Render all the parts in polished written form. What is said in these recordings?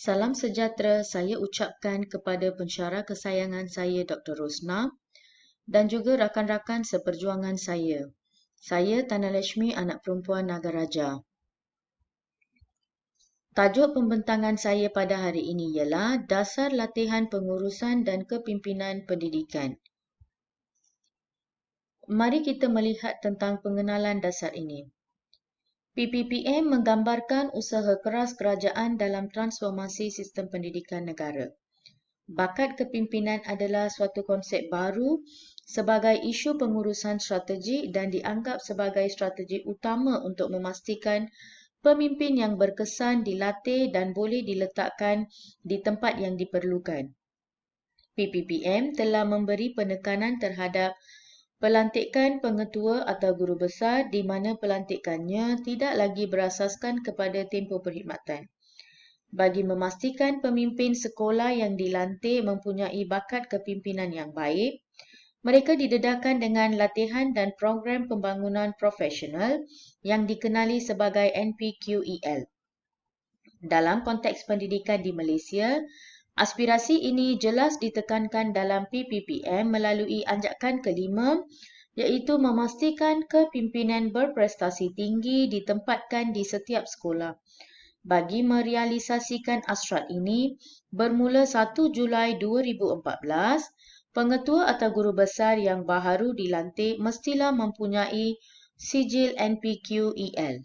Salam sejahtera saya ucapkan kepada pensyarah kesayangan saya Dr. Rosna dan juga rakan-rakan seperjuangan saya. Saya Tanalashmi, anak perempuan Nagaraja. Tajuk pembentangan saya pada hari ini ialah Dasar Latihan Pengurusan dan Kepimpinan Pendidikan. Mari kita melihat tentang pengenalan dasar ini. PPPM menggambarkan usaha keras kerajaan dalam transformasi sistem pendidikan negara. Bakat kepimpinan adalah suatu konsep baru sebagai isu pengurusan strategik dan dianggap sebagai strategi utama untuk memastikan pemimpin yang berkesan dilatih dan boleh diletakkan di tempat yang diperlukan. PPPM telah memberi penekanan terhadap pelantikan pengetua atau guru besar di mana pelantikannya tidak lagi berasaskan kepada tempoh perkhidmatan. Bagi memastikan pemimpin sekolah yang dilantik mempunyai bakat kepimpinan yang baik, mereka didedahkan dengan latihan dan program pembangunan profesional yang dikenali sebagai NPQEL. Dalam konteks pendidikan di Malaysia, aspirasi ini jelas ditekankan dalam PPPM melalui anjakan kelima, iaitu memastikan kepimpinan berprestasi tinggi ditempatkan di setiap sekolah. Bagi merealisasikan hasrat ini, bermula 1 Julai 2014, pengetua atau guru besar yang baharu dilantik mestilah mempunyai sijil NPQEL.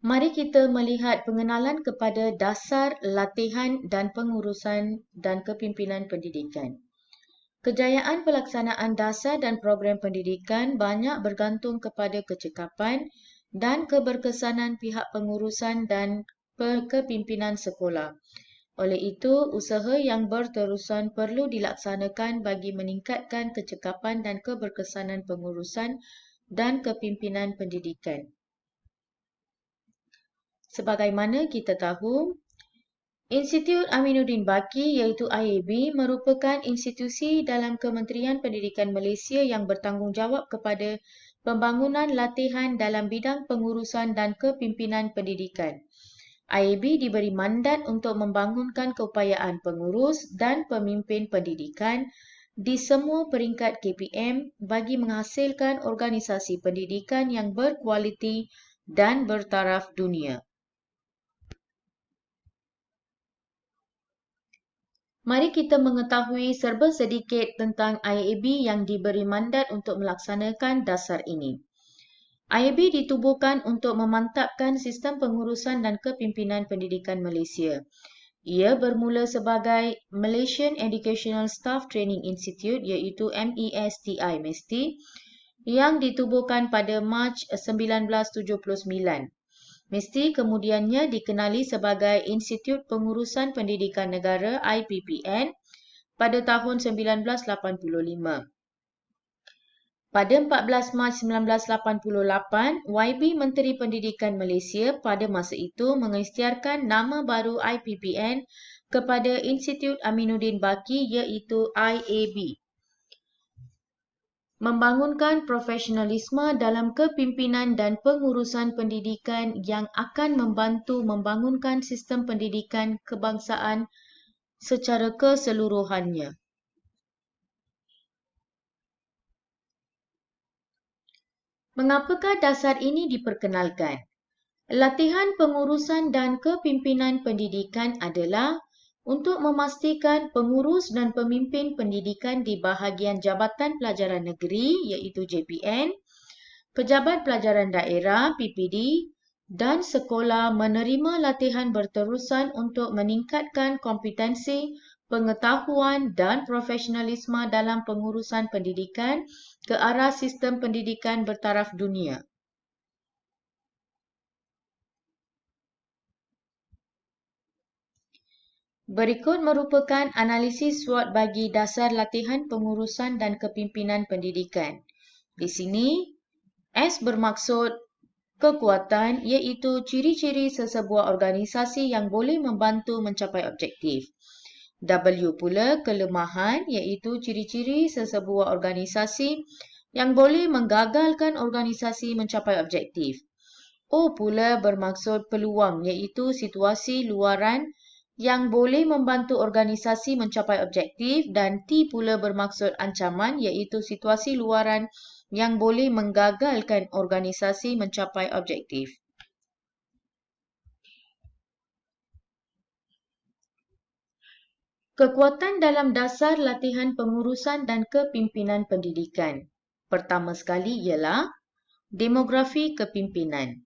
Mari kita melihat pengenalan kepada dasar latihan dan pengurusan dan kepimpinan pendidikan. Kejayaan pelaksanaan dasar dan program pendidikan banyak bergantung kepada kecekapan dan keberkesanan pihak pengurusan dan kepimpinan sekolah. Oleh itu, usaha yang berterusan perlu dilaksanakan bagi meningkatkan kecekapan dan keberkesanan pengurusan dan kepimpinan pendidikan. Sebagaimana kita tahu, Institut Aminuddin Baki iaitu IAB merupakan institusi dalam Kementerian Pendidikan Malaysia yang bertanggungjawab kepada pembangunan latihan dalam bidang pengurusan dan kepimpinan pendidikan. IAB diberi mandat untuk membangunkan keupayaan pengurus dan pemimpin pendidikan di semua peringkat KPM bagi menghasilkan organisasi pendidikan yang berkualiti dan bertaraf dunia. Mari kita mengetahui serba sedikit tentang IAB yang diberi mandat untuk melaksanakan dasar ini. IAB ditubuhkan untuk memantapkan sistem pengurusan dan kepimpinan pendidikan Malaysia. Ia bermula sebagai Malaysian Educational Staff Training Institute iaitu MESTI yang ditubuhkan pada Mac 1979. MESTI kemudiannya dikenali sebagai Institut Pengurusan Pendidikan Negara IPPN pada tahun 1985. Pada 14 Mac 1988, YB Menteri Pendidikan Malaysia pada masa itu mengisytiharkan nama baru IPPN kepada Institut Aminuddin Baki iaitu IAB. Membangunkan profesionalisme dalam kepimpinan dan pengurusan pendidikan yang akan membantu membangunkan sistem pendidikan kebangsaan secara keseluruhannya. Mengapakah dasar ini diperkenalkan? Latihan pengurusan dan kepimpinan pendidikan adalah untuk memastikan pengurus dan pemimpin pendidikan di bahagian Jabatan Pelajaran Negeri iaitu JPN, Pejabat Pelajaran Daerah PPD dan sekolah menerima latihan berterusan untuk meningkatkan kompetensi, pengetahuan dan profesionalisme dalam pengurusan pendidikan ke arah sistem pendidikan bertaraf dunia. Berikut merupakan analisis SWOT bagi dasar latihan pengurusan dan kepimpinan pendidikan. Di sini, S bermaksud kekuatan iaitu ciri-ciri sesebuah organisasi yang boleh membantu mencapai objektif. W pula kelemahan iaitu ciri-ciri sesebuah organisasi yang boleh menggagalkan organisasi mencapai objektif. O pula bermaksud peluang, iaitu situasi luaran yang boleh membantu organisasi mencapai objektif, dan T pula bermaksud ancaman, iaitu situasi luaran yang boleh menggagalkan organisasi mencapai objektif. Kekuatan dalam dasar latihan pengurusan dan kepimpinan pendidikan. Pertama sekali ialah demografi kepimpinan.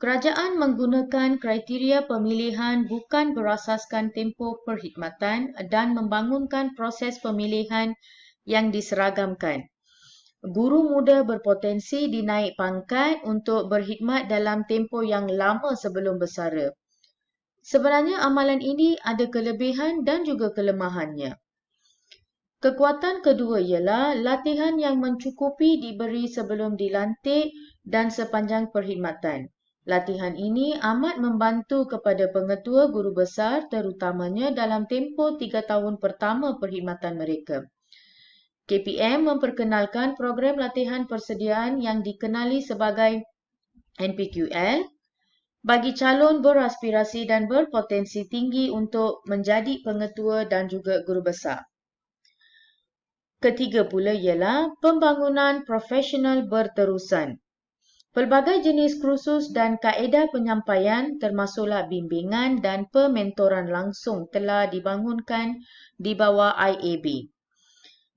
Kerajaan menggunakan kriteria pemilihan bukan berasaskan tempoh perkhidmatan dan membangunkan proses pemilihan yang diseragamkan. Guru muda berpotensi dinaik pangkat untuk berkhidmat dalam tempoh yang lama sebelum bersara. Sebenarnya amalan ini ada kelebihan dan juga kelemahannya. Kekuatan kedua ialah latihan yang mencukupi diberi sebelum dilantik dan sepanjang perkhidmatan. Latihan ini amat membantu kepada pengetua guru besar terutamanya dalam tempoh 3 tahun pertama perkhidmatan mereka. KPM memperkenalkan program latihan persediaan yang dikenali sebagai NPQL bagi calon beraspirasi dan berpotensi tinggi untuk menjadi pengetua dan juga guru besar. Ketiga pula ialah pembangunan profesional berterusan. Pelbagai jenis kursus dan kaedah penyampaian termasuklah bimbingan dan pementoran langsung telah dibangunkan di bawah IAB.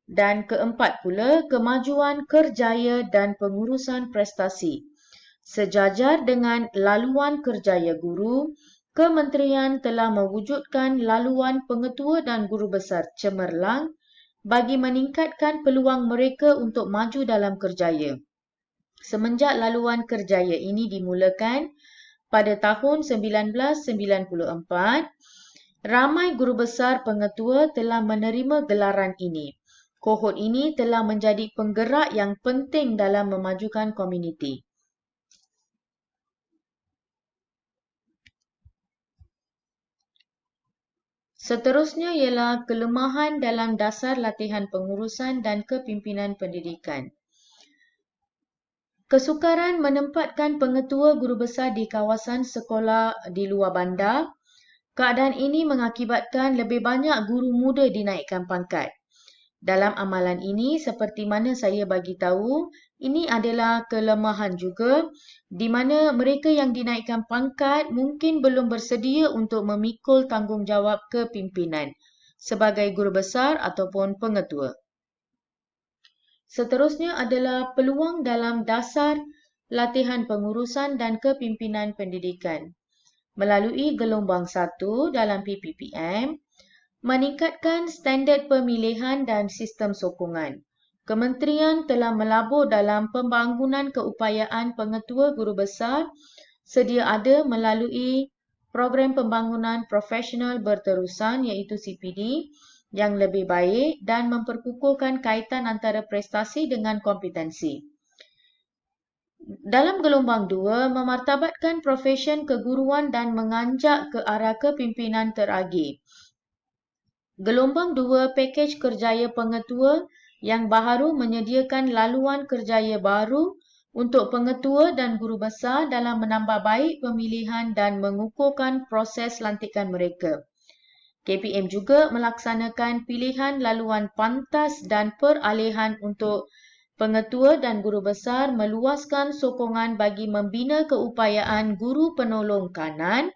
Dan keempat pula, kemajuan kerjaya dan pengurusan prestasi. Sejajar dengan laluan kerjaya guru, Kementerian telah mewujudkan laluan pengetua dan guru besar cemerlang bagi meningkatkan peluang mereka untuk maju dalam kerjaya. Semenjak laluan kerjaya ini dimulakan pada tahun 1994, ramai guru besar pengetua telah menerima gelaran ini. Kohort ini telah menjadi penggerak yang penting dalam memajukan komuniti. Seterusnya ialah kelemahan dalam dasar latihan pengurusan dan kepimpinan pendidikan. Kesukaran menempatkan pengetua guru besar di kawasan sekolah di luar bandar. Keadaan ini mengakibatkan lebih banyak guru muda dinaikkan pangkat. Dalam amalan ini, seperti mana saya bagi tahu, ini adalah kelemahan juga di mana mereka yang dinaikkan pangkat mungkin belum bersedia untuk memikul tanggungjawab kepimpinan sebagai guru besar ataupun pengetua. Seterusnya adalah peluang dalam dasar latihan pengurusan dan kepimpinan pendidikan. Melalui gelombang 1 dalam PPPM, meningkatkan standard pemilihan dan sistem sokongan. Kementerian telah melabur dalam pembangunan keupayaan pengetua guru besar sedia ada melalui program pembangunan profesional berterusan iaitu CPD yang lebih baik dan memperkukuhkan kaitan antara prestasi dengan kompetensi. Dalam gelombang 2, memartabatkan profesion keguruan dan menganjak ke arah kepimpinan teragih. Gelombang 2, pakej kerjaya pengetua yang baharu menyediakan laluan kerjaya baru untuk pengetua dan guru besar dalam menambah baik pemilihan dan mengukuhkan proses lantikan mereka. KPM juga melaksanakan pilihan laluan pantas dan peralihan untuk pengetua dan guru besar, meluaskan sokongan bagi membina keupayaan guru penolong kanan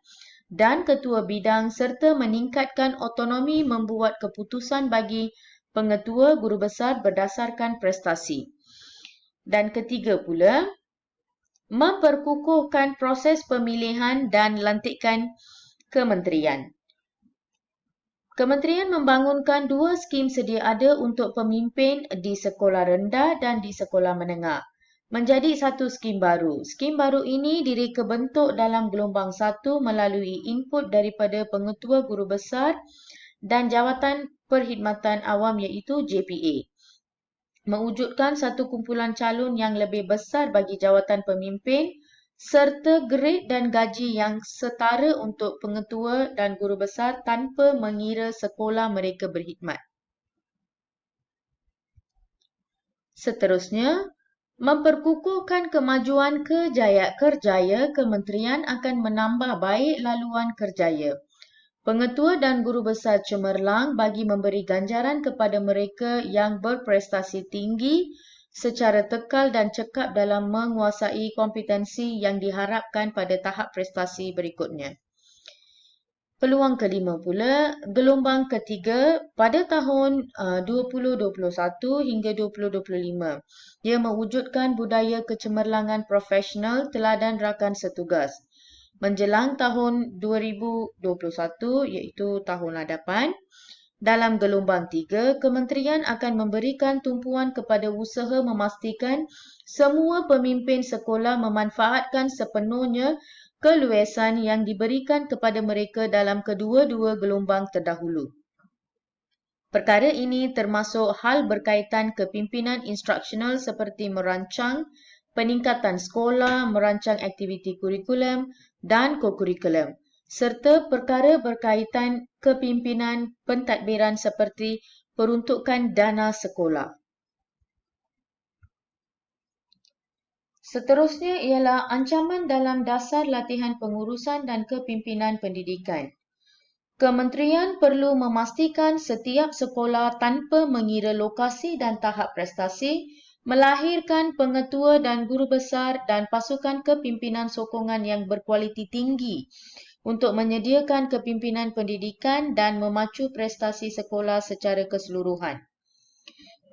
dan ketua bidang serta meningkatkan autonomi membuat keputusan bagi pengetua guru besar berdasarkan prestasi. Dan ketiga pula, memperkukuhkan proses pemilihan dan lantikan kementerian. Kementerian membangunkan 2 skim sedia ada untuk pemimpin di sekolah rendah dan di sekolah menengah. Menjadi 1 skim baru. Skim baru ini direka bentuk dalam gelombang 1 melalui input daripada pengetua guru besar dan Jawatan Perkhidmatan Awam iaitu JPA. Mewujudkan satu kumpulan calon yang lebih besar bagi jawatan pemimpin serta grade dan gaji yang setara untuk pengetua dan guru besar tanpa mengira sekolah mereka berkhidmat. Seterusnya, memperkukuhkan kemajuan kerjaya kementerian akan menambah baik laluan kerjaya. Pengetua dan guru besar cemerlang bagi memberi ganjaran kepada mereka yang berprestasi tinggi secara tekal dan cekap dalam menguasai kompetensi yang diharapkan pada tahap prestasi berikutnya. Peluang kelima pula, gelombang ketiga pada tahun 2021 hingga 2025. Ia mewujudkan budaya kecemerlangan profesional teladan rakan setugas. Menjelang tahun 2021 iaitu tahun hadapan, dalam gelombang 3, kementerian akan memberikan tumpuan kepada usaha memastikan semua pemimpin sekolah memanfaatkan sepenuhnya keluasan yang diberikan kepada mereka dalam kedua-dua gelombang terdahulu. Perkara ini termasuk hal berkaitan kepimpinan instruksional seperti merancang peningkatan sekolah, merancang aktiviti kurikulum dan kokurikulum, serta perkara berkaitan kepimpinan pentadbiran seperti peruntukan dana sekolah. Seterusnya ialah ancaman dalam dasar latihan pengurusan dan kepimpinan pendidikan. Kementerian perlu memastikan setiap sekolah tanpa mengira lokasi dan tahap prestasi melahirkan pengetua dan guru besar dan pasukan kepimpinan sokongan yang berkualiti tinggi untuk menyediakan kepimpinan pendidikan dan memacu prestasi sekolah secara keseluruhan.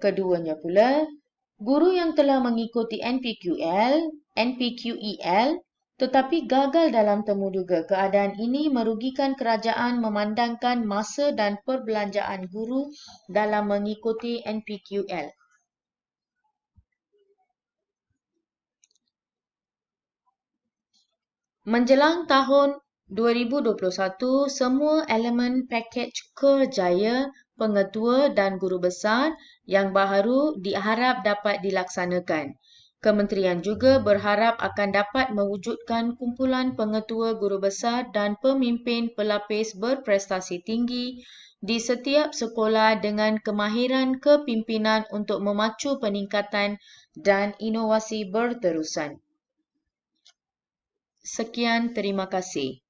Keduanya pula, guru yang telah mengikuti NPQEL tetapi gagal dalam temuduga. Keadaan ini merugikan kerajaan memandangkan masa dan perbelanjaan guru dalam mengikuti NPQEL. Menjelang tahun 2021, semua elemen pakej kerjaya pengetua dan guru besar yang baharu diharap dapat dilaksanakan. Kementerian juga berharap akan dapat mewujudkan kumpulan pengetua guru besar dan pemimpin pelapis berprestasi tinggi di setiap sekolah dengan kemahiran kepimpinan untuk memacu peningkatan dan inovasi berterusan. Sekian, terima kasih.